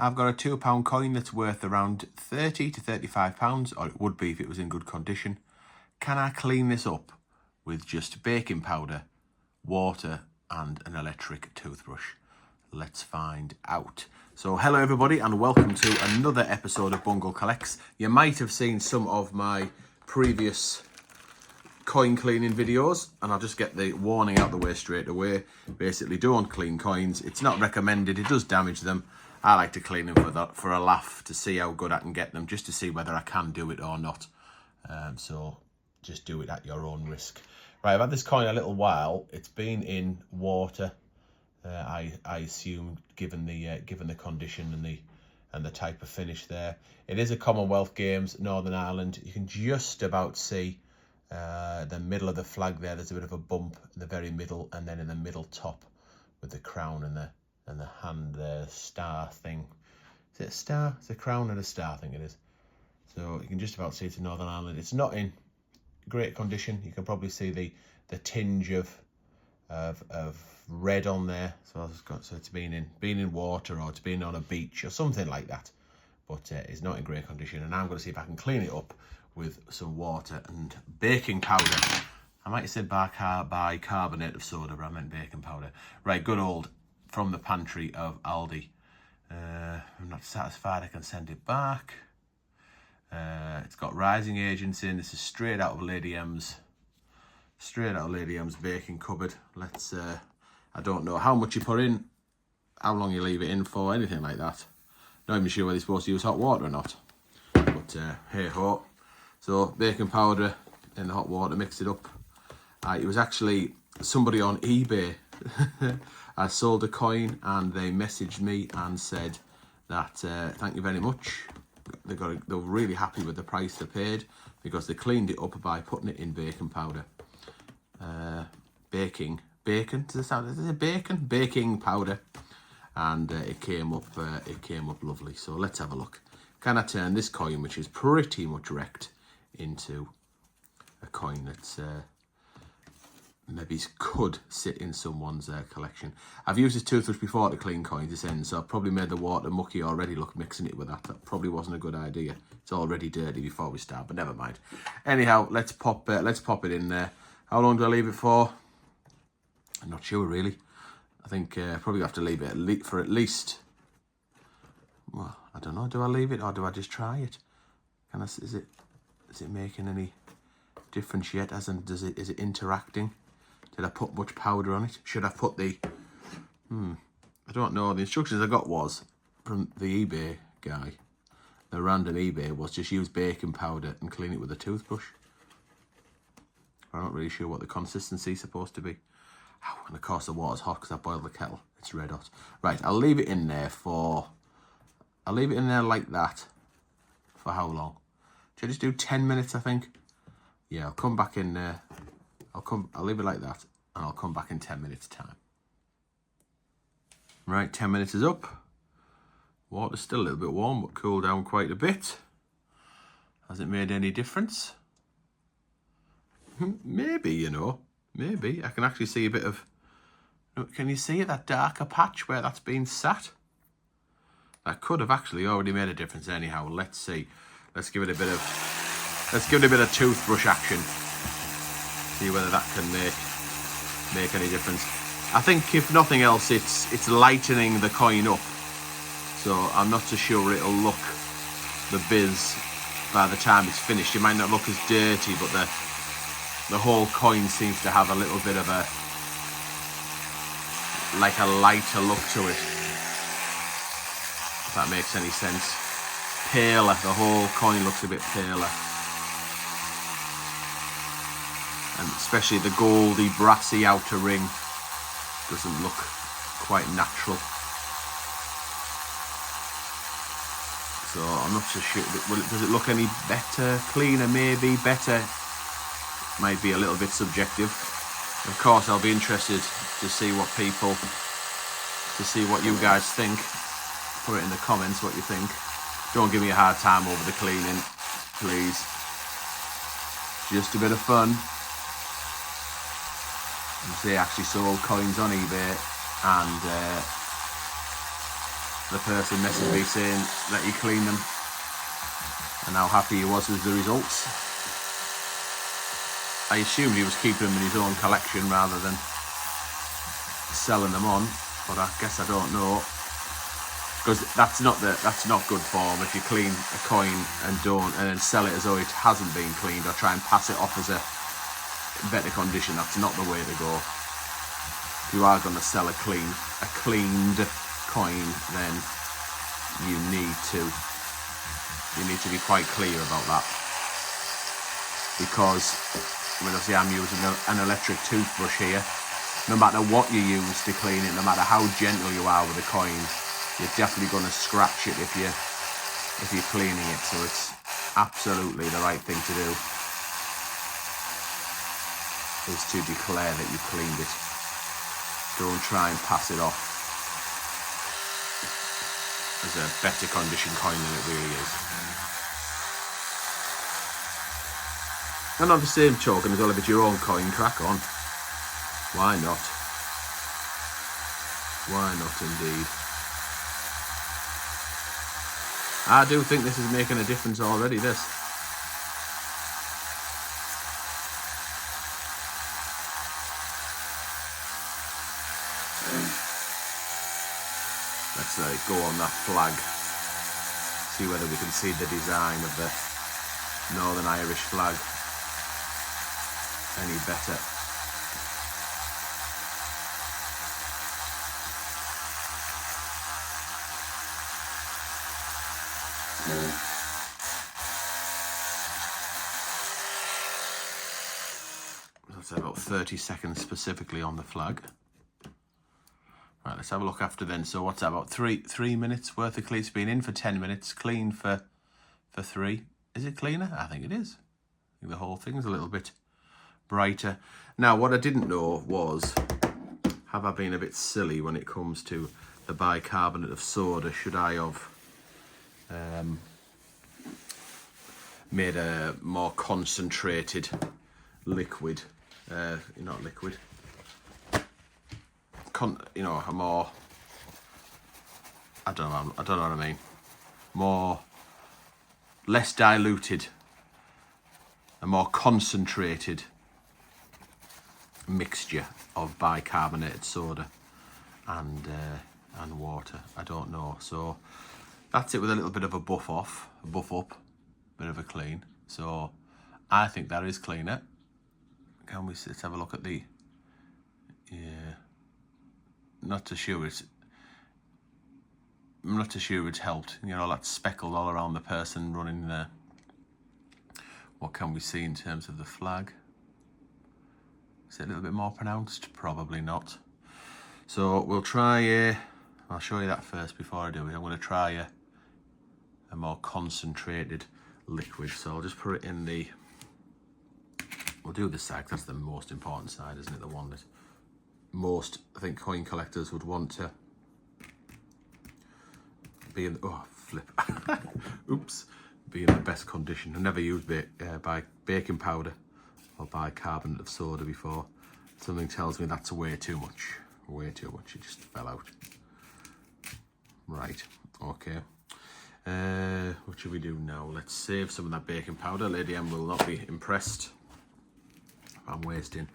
I've got a £2 coin that's worth around £30 to £35, or it would be if it was in good condition. Can I clean this up with just baking powder, water and an electric toothbrush? Let's find out. So hello everybody and welcome to another episode of Bungle Collects. You might have seen some of my previous coin cleaning videos, and I'll just get the warning out the way straight away. Basically, don't clean coins. It's not recommended. It does damage them. I like to clean them for a laugh, to see how good I can get them, just to see whether I can do it or not. So just do it at your own risk. Right, I've had this coin a little while. It's been in water. I assume, given the condition and the type of finish there. It is a Commonwealth Games, Northern Ireland. You can just about see the middle of the flag there. There's a bit of a bump in the very middle, and then in the middle top with the crown and the hand, the star thing. Is it a star? It's a crown and a star, I think it is. So you can just about see it's in Northern Ireland. It's not in great condition. You can probably see the tinge of red on there. So it's been in water, or it's been on a beach or something like that. But it's not in great condition, and I'm going to see if I can clean it up with some water and baking powder. I might have said bicarbonate of soda, but I meant baking powder. Right, good old from the pantry of Aldi. I'm not satisfied. I can send it back. It's got rising agents in. This is straight out of Lady M's. Straight out of Lady M's baking cupboard. Let's. I don't know how much you put in, how long you leave it in for, anything like that. Not even sure whether you're supposed to use hot water or not. But hey ho. So baking powder in the hot water, mix it up. It was actually somebody on eBay. I sold a coin and they messaged me and said that thank you very much. They were really happy with the price they paid because they cleaned it up by putting it in baking powder. Bacon? Does it sound? Is it bacon? Baking powder, and it came up lovely. So let's have a look. Can I turn this coin, which is pretty much wrecked, into a coin that's maybe could sit in someone's collection? I've used this toothbrush before to clean coins this end, so I've probably made the water mucky already. Look, mixing it with that probably wasn't a good idea. It's already dirty before we start, but never mind. Anyhow, let's pop it in there. How long do I leave it for? I'm not sure really. I think probably have to leave it for at least. Well, I don't know. Do I leave it or do I just try it? Is it making any difference yet? Is it interacting? Did I put much powder on it? Should I put the? I don't know. The instructions I got was from the eBay guy. The random eBay was just use baking powder and clean it with a toothbrush. I'm not really sure what the consistency is supposed to be. Oh, and of course the water's hot because I boiled the kettle. It's red hot. Right, I'll leave it in there like that. For how long? Should I just do 10 minutes, I think? Yeah, I'll come back in there. I'll leave it like that, and I'll come back in 10 minutes time. Right, 10 minutes is up. Water's still a little bit warm, but cooled down quite a bit. Has it made any difference? Maybe, maybe. I can actually see a bit of... Can you see that darker patch where that's been sat? That could have actually already made a difference anyhow. Let's see. Let's give it a bit of toothbrush action. See whether that can make any difference. I think if nothing else, it's lightening the coin up. So I'm not so sure it'll look the biz by the time it's finished. It might not look as dirty, but the whole coin seems to have a little bit of a lighter look to it. If that makes any sense. Paler, the whole coin looks a bit paler. And especially the goldy, brassy outer ring doesn't look quite natural. So I'm not so sure. Does it look any better, cleaner, maybe better? Might be a little bit subjective. Of course, I'll be interested to see what you guys think. Put it in the comments what you think. Don't give me a hard time over the cleaning, please. Just a bit of fun. They actually sold coins on eBay, and the person messaged me saying let you clean them and how happy he was with the results. I assumed he was keeping them in his own collection rather than selling them on, but I guess I don't know, because that's not good form. If you clean a coin and then sell it as though it hasn't been cleaned, or try and pass it off as a better condition, that's not the way to go. If you are going to sell a cleaned coin, then you need to be quite clear about that, because obviously I'm using an electric toothbrush here. No matter what you use to clean it, no matter how gentle you are with a coin, you're definitely going to scratch it if you're cleaning it. So it's absolutely the right thing to do is to declare that you cleaned it. Don't try and pass it off as a better condition coin than it really is. And on the same token as well, if it's your own coin, crack on. Why not? Why not indeed? I do think this is making a difference already, this. Let's let it go on that flag. See whether we can see the design of the Northern Irish flag any better. Let's have about 30 seconds specifically on the flag. Right, let's have a look after then. So what's that, about three minutes worth of clean? It's been in for 10 minutes, clean for 3. Is it cleaner? I think it is. I think the whole thing's a little bit brighter. Now, what I didn't know was, have I been a bit silly when it comes to the bicarbonate of soda? Should I have made a more concentrated liquid, not liquid, a more, I don't know what I mean, less diluted, a more concentrated mixture of bicarbonated soda and water. I don't know. So that's it, with a little bit of a buff up, bit of a clean. So I think that is cleaner. Let's have a look at the, yeah, I'm not too sure it's helped. You know, that's speckled all around the person running there. What can we see in terms of the flag? Is it a little bit more pronounced? Probably not. So we'll try, I'll show you that first before I do it. I'm going to try a more concentrated liquid. So I'll just put it in the, we'll do this side, that's the most important side, isn't it? The one that most, I think, coin collectors would want to be in, oh, flip. Oops. Be in the best condition. I've never used baking powder or bicarbonate of soda before. Something tells me that's way too much. Way too much. It just fell out. Right. Okay. What should we do now? Let's save some of that baking powder. Lady M will not be impressed if I'm wasting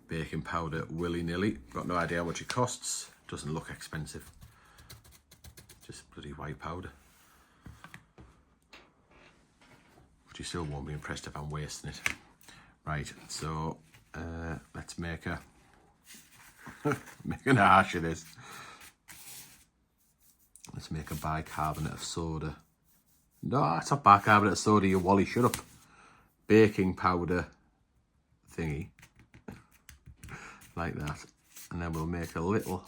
baking powder willy-nilly. Got no idea how much it costs. Doesn't look expensive. Just bloody white powder. But you still won't be impressed if I'm wasting it. Right, so let's make an arse of this. Let's make a bicarbonate of soda. No, it's not bicarbonate of soda, you wally, shut up. Baking powder thingy. Like that. And then we'll make a little,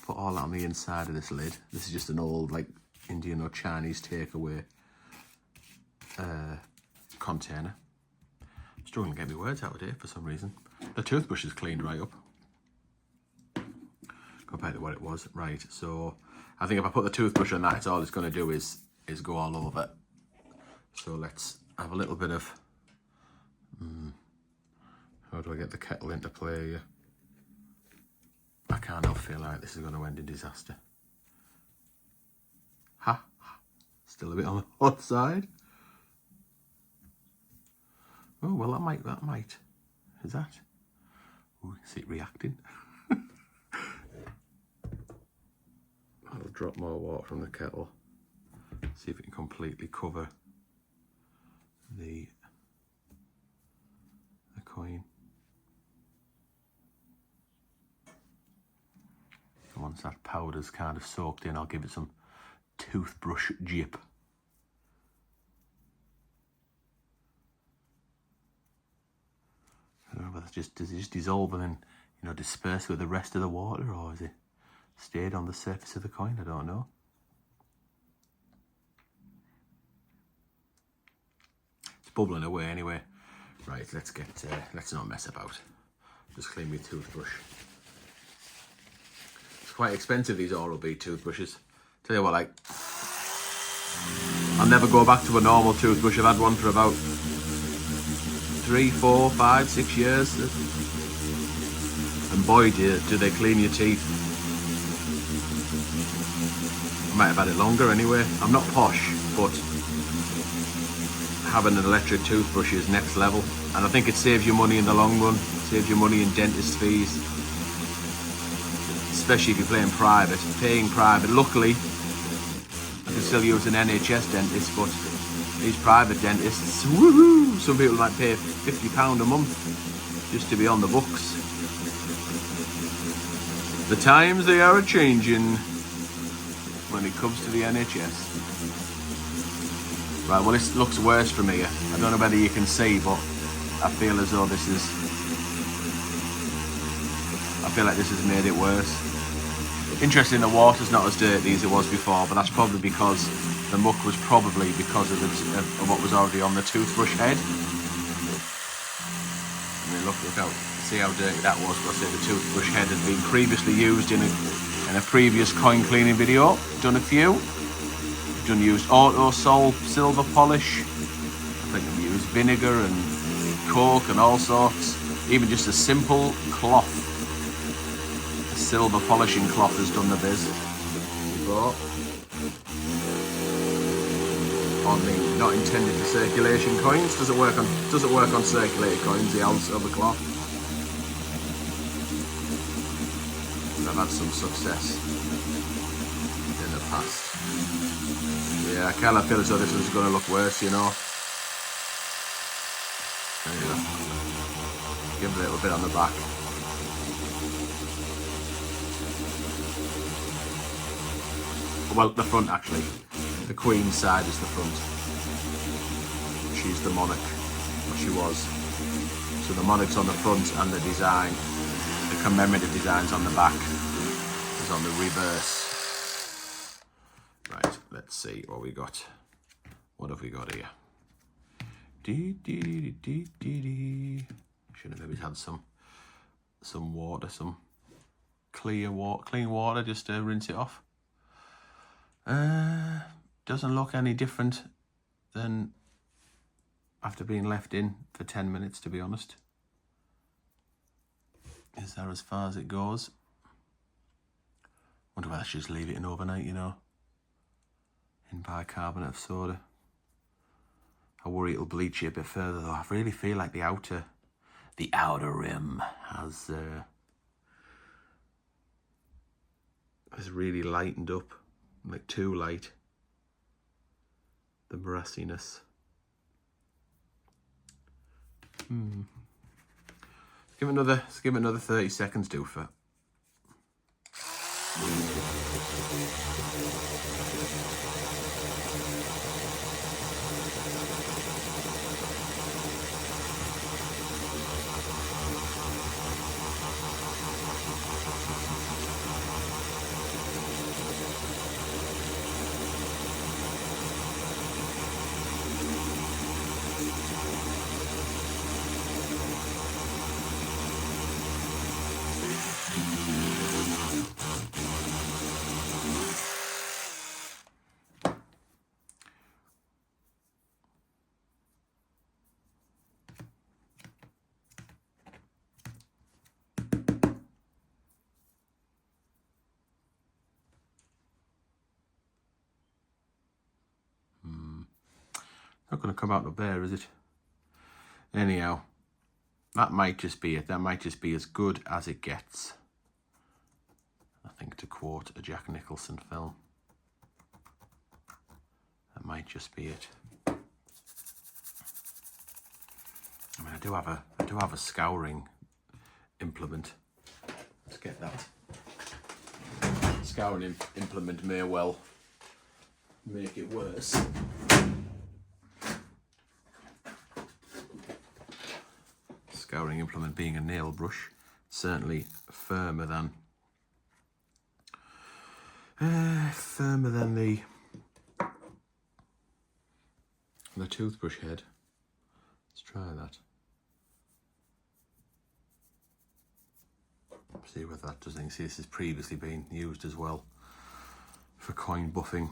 put all that on the inside of this lid. This is just an old, like, Indian or Chinese takeaway container. I'm struggling to get my words out today for some reason. The toothbrush is cleaned right up compared to what it was. Right, so I think if I put the toothbrush on that, all it's going to do is go all over. So let's have a little bit of, how do I get the kettle into play here? I can't help feel like this is going to end in disaster. Still a bit on the hot side. Oh, well, that might. Is that? Oh, is it reacting? I'll drop more water from the kettle. See if it can completely cover the coin. And once that powder's kind of soaked in, I'll give it some toothbrush dip. I don't know whether does it just dissolve and then, you know, disperse with the rest of the water, or is it stayed on the surface of the coin? I don't know. It's bubbling away anyway. Right, let's not mess about. Just clean my toothbrush. It's quite expensive, these Oral-B toothbrushes. Tell you what, like, I'll never go back to a normal toothbrush. I've had one for about 3, 4, 5, 6 years. And boy, do they clean your teeth. I might have had it longer anyway. I'm not posh, but having an electric toothbrush is next level. And I think it saves you money in the long run. Saves you money in dentist fees. Especially if you're paying private. Luckily, I can still use an NHS dentist, but these private dentists, woohoo! Some people might pay £50 a month just to be on the books. The times they are a-changing when it comes to the NHS. Right, well, this looks worse for me. I don't know whether you can see, but I feel as though this has made it worse. Interesting, the water's not as dirty as it was before, but that's probably because the muck was probably because of what was already on the toothbrush head. I mean, look out, see how dirty that was. I say the toothbrush head had been previously used in a previous coin cleaning video. Done a few. Used auto silver polish. I think I've used vinegar and coke and all sorts. Even just a simple cloth. A silver polishing cloth has done the biz. But on the not intended for circulation coins, doesn't work on circulated coins, the old silver cloth. And I've had some success in the past. Yeah, I kind of feel as though this was going to look worse, you know. Anyway, give it a little bit on the back. Well, the front actually. The Queen's side is the front. She's the monarch, or she was. So the monarch's on the front, and the design, the commemorative design's on the back, is on the reverse. Right, let's see what we got. What have we got here? Should have maybe had some water, some clean water, just to rinse it off. Doesn't look any different than after being left in for 10 minutes, to be honest. Is that as far as it goes? Wonder whether I should just leave it in overnight, you know. In bicarbonate of soda. I worry it'll bleach it a bit further though. I really feel like the outer rim has really lightened up, like too light. The brassiness. Let's give it another 30 seconds, do for. Not going to come out up there, is it? Anyhow, that might just be it. That might just be as good as it gets. I think, to quote a Jack Nicholson film. That might just be it. I mean, I do have a scouring implement. Let's get that. Scouring implement may well make it worse. Scouring implement being a nail brush, certainly firmer than the toothbrush head. Let's try that. See whether that does anything. See, this has previously been used as well for coin buffing.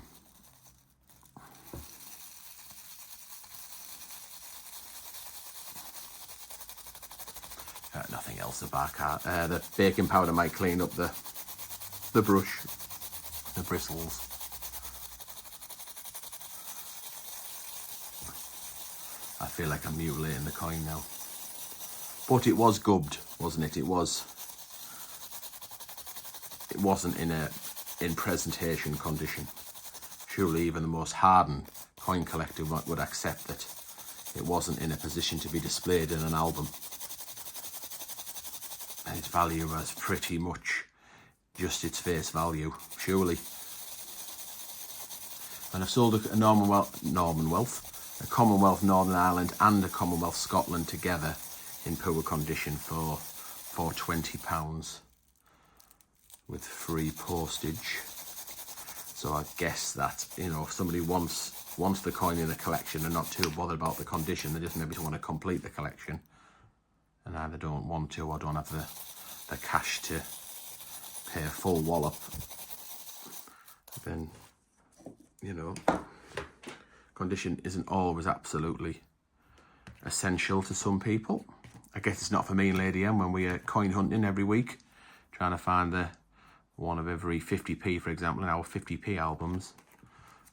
Nothing else. The baking powder might clean up the brush, the bristles. I feel like I'm mutilating the coin now. But it was gubbed, wasn't it? It wasn't in presentation condition. Surely even the most hardened coin collector would accept that it wasn't in a position to be displayed in an album. And its value was pretty much just its face value, surely. And I've sold a Commonwealth Northern Ireland and a Commonwealth Scotland together in poor condition for £20 with free postage. So I guess that, you know, if somebody wants the coin in the collection and not too bothered about the condition, they just maybe want to complete the collection and either don't want to or don't have the cash to pay a full wallop, then, you know, condition isn't always absolutely essential to some people. I guess it's not for me and Lady M when we are coin hunting every week, trying to find the one of every 50p, for example, in our 50p albums.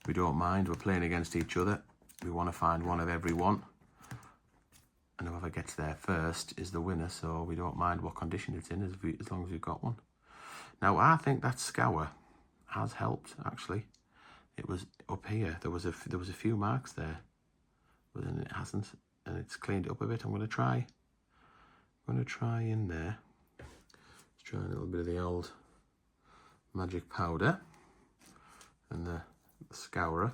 We don't mind. We're playing against each other. We want to find one of every one. And whoever gets there first is the winner, so we don't mind what condition it's in as long as we've got one. Now, I think that scour has helped, actually. It was up here. There was a few marks there, but then it hasn't, and it's cleaned it up a bit. I'm going to try in there. Let's try a little bit of the old magic powder and the scourer.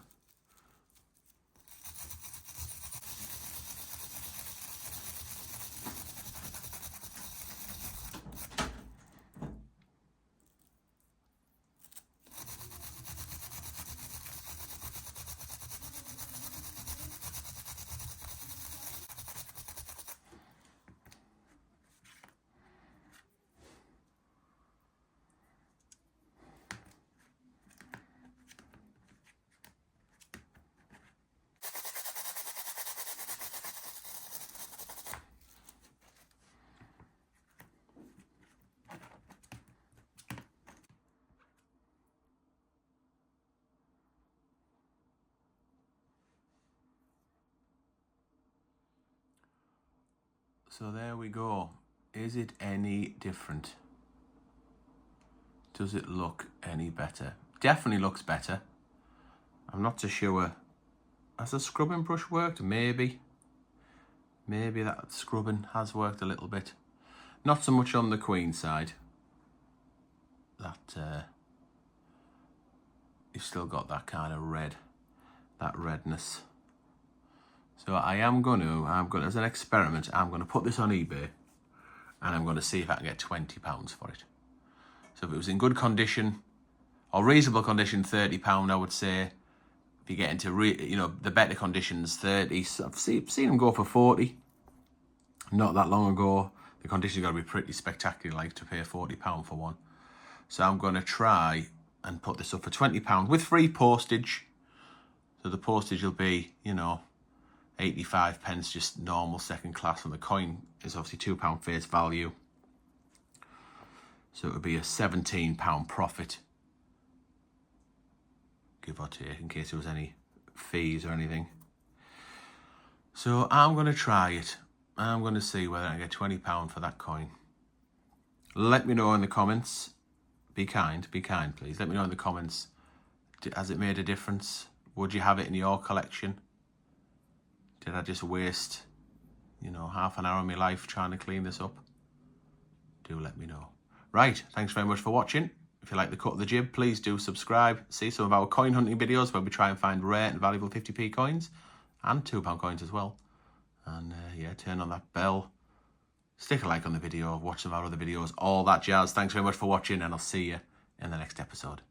So there we go. Is it any different? Does it look any better? Definitely looks better. I'm not so sure. Has the scrubbing brush worked? Maybe. Maybe that scrubbing has worked a little bit. Not so much on the Queen side. That you've still got that kind of red, that redness. So I'm going to, as an experiment, I'm going to put this on eBay and I'm going to see if I can get £20 for it. So if it was in good condition or reasonable condition, £30, I would say. If you get into, the better conditions, 30. So I've seen them go for 40. Not that long ago. The condition's got to be pretty spectacular, like to pay £40 for one. So I'm going to try and put this up for £20 with free postage. So the postage will be, 85 pence, just normal second class, and the coin is obviously £2 face value. So it would be a £17 profit, give or take, in case there was any fees or anything. So I'm going to try it. I'm going to see whether I can get £20 for that coin. Let me know in the comments. Be kind, please. Let me know in the comments. Has it made a difference? Would you have it in your collection? Did I just waste, half an hour of my life trying to clean this up? Do let me know. Right, thanks very much for watching. If you like the cut of the jib, please do subscribe. See some of our coin hunting videos where we try and find rare and valuable 50p coins and £2 coins as well. And yeah, turn on that bell. Stick a like on the video, watch some of our other videos, all that jazz. Thanks very much for watching, and I'll see you in the next episode.